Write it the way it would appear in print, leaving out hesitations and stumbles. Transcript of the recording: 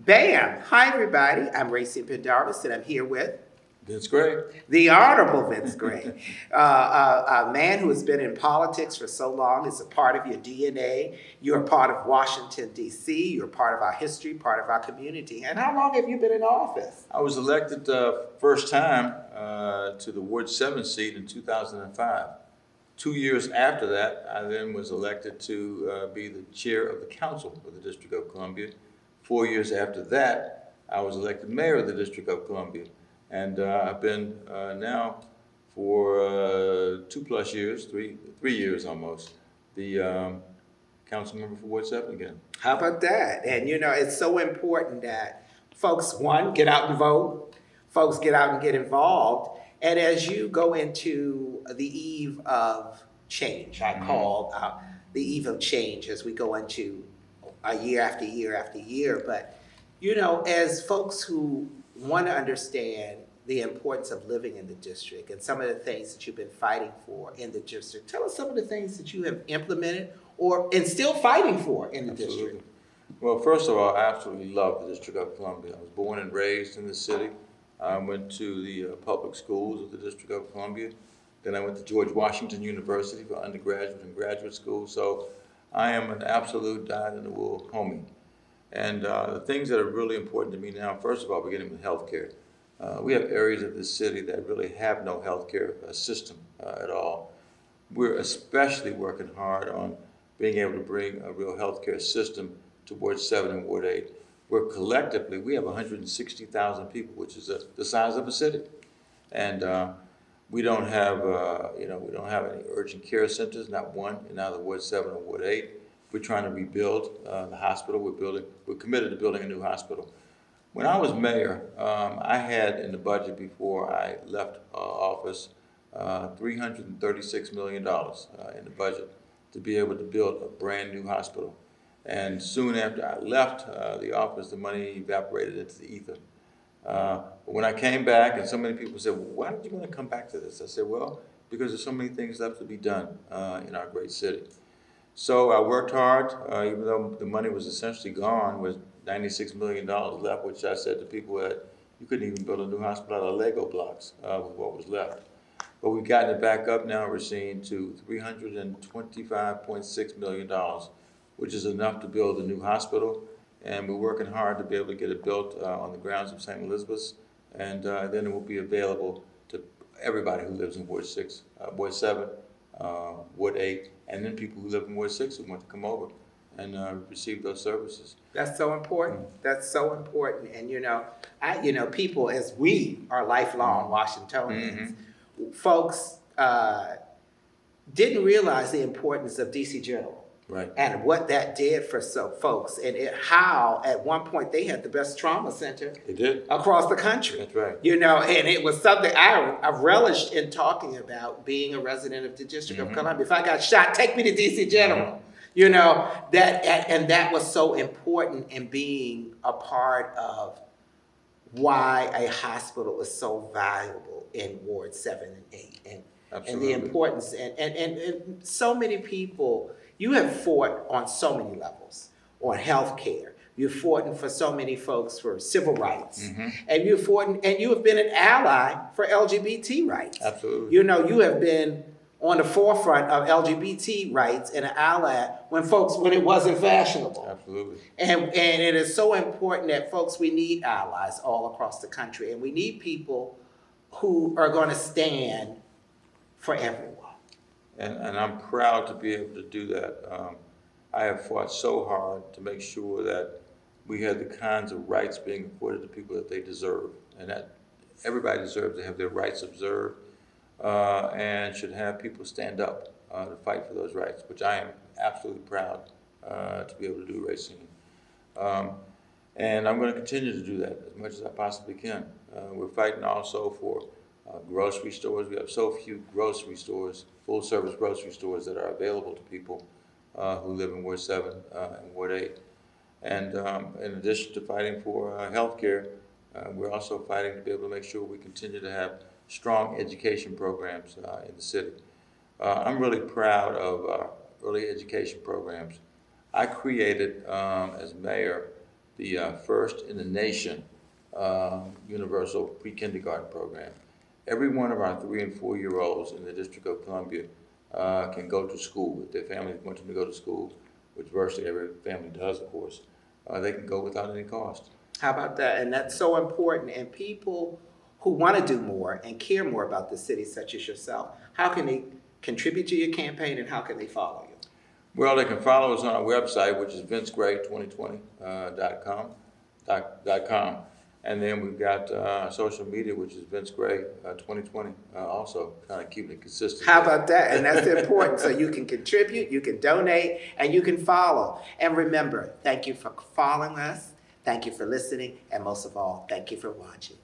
Bam! Hi, everybody. I'm Rayceen Pendarvis, and I'm here with That's great. the Honorable Vince Gray, a man who has been in politics for so long. It's a part of your DNA. You're a part of Washington, D.C. You're part of our history, part of our community. And how long have you been in office? I was elected first time to the Ward 7 seat in 2005. 2 years after that, I then was elected to be the chair of the council of the District of Columbia. 4 years after that, I was elected mayor of the District of Columbia. And I've been now for 2+ years, three years almost, the council member for Ward 7 again. How about that? And it's so important that folks, one, get out and vote, folks get out and get involved. And as you go into the eve of change, I call the eve of change as we go into a year after year after year. But, as folks who want to understand the importance of living in the district and some of the things that you've been fighting for in the district, tell us some of the things that you have implemented and still fighting for in the district. Well, first of all, I absolutely love the District of Columbia. I was born and raised in the city. I went to the public schools of the District of Columbia. Then I went to George Washington University for undergraduate and graduate school. So I am an absolute dyed-in-the-wool homie. And the things that are really important to me now, first of all, beginning with healthcare. We have areas of the city that really have no healthcare system at all. We're especially working hard on being able to bring a real healthcare system to Ward 7 and Ward 8, where collectively we have 160,000 people, which is the size of a city. And we don't have, we don't have any urgent care centers, not one, in either Ward 7 or Ward 8. We're trying to rebuild the hospital. We're committed to building a new hospital. When I was mayor, I had in the budget before I left office $336 million in the budget to be able to build a brand new hospital. And soon after I left the office, the money evaporated into the ether. But when I came back, and so many people said, well, why did you want to come back to this? I said, well, because there's so many things left to be done in our great city. So I worked hard, even though the money was essentially gone, with $96 million left, which I said to people that you couldn't even build a new hospital out of Lego blocks with what was left. But we've gotten it back up now, Rayceen, to $325.6 million, which is enough to build a new hospital. And we're working hard to be able to get it built on the grounds of St. Elizabeth's. And then it will be available to everybody who lives in Ward 6, Ward 7, Ward 8, and then people who live in Ward 6 who want to come over and receive those services. That's so important. That's so important. And people, as we are lifelong Washingtonians, folks didn't realize the importance of DC General. Right. And what that did for folks, and how at one point they had the best trauma center across the country. That's right. And it was something I relished in talking about, being a resident of the District of Columbia. If I got shot, take me to DC General. That was so important in being a part of why a hospital is so valuable in Ward 7 and 8, and the importance, and so many people. You have fought on so many levels, on health care. You've fought for so many folks for civil rights. And you've fought, and you have been an ally for LGBT rights. Absolutely. You have been on the forefront of LGBT rights and an ally when it wasn't fashionable. Absolutely. And it is so important that folks, we need allies all across the country, and we need people who are going to stand for everyone. And I'm proud to be able to do that. I have fought so hard to make sure that we have the kinds of rights being afforded to people that they deserve, and that everybody deserves to have their rights observed, and should have people stand up to fight for those rights, which I am absolutely proud to be able to do, Rayceen. And I'm going to continue to do that as much as I possibly can. We're fighting also for grocery stores. We have so few grocery stores, full-service grocery stores, that are available to people who live in Ward 7 and Ward 8. And in addition to fighting for health care, we're also fighting to be able to make sure we continue to have strong education programs in the city. I'm really proud of our early education programs. I created, as mayor, the first in the nation universal pre-kindergarten program. Every one of our 3 and 4 year olds in the District of Columbia can go to school. If their family wants them to go to school, which virtually every family does, of course, they can go without any cost. How about that? And that's so important. And people who want to do more and care more about the city, such as yourself, how can they contribute to your campaign and how can they follow you? Well, they can follow us on our website, which is vincegray2020.com. And then we've got social media, which is Vince Gray 2020, also kind of keeping it consistent. How about that? And that's important. So you can contribute, you can donate, and you can follow. And remember, thank you for following us. Thank you for listening. And most of all, thank you for watching.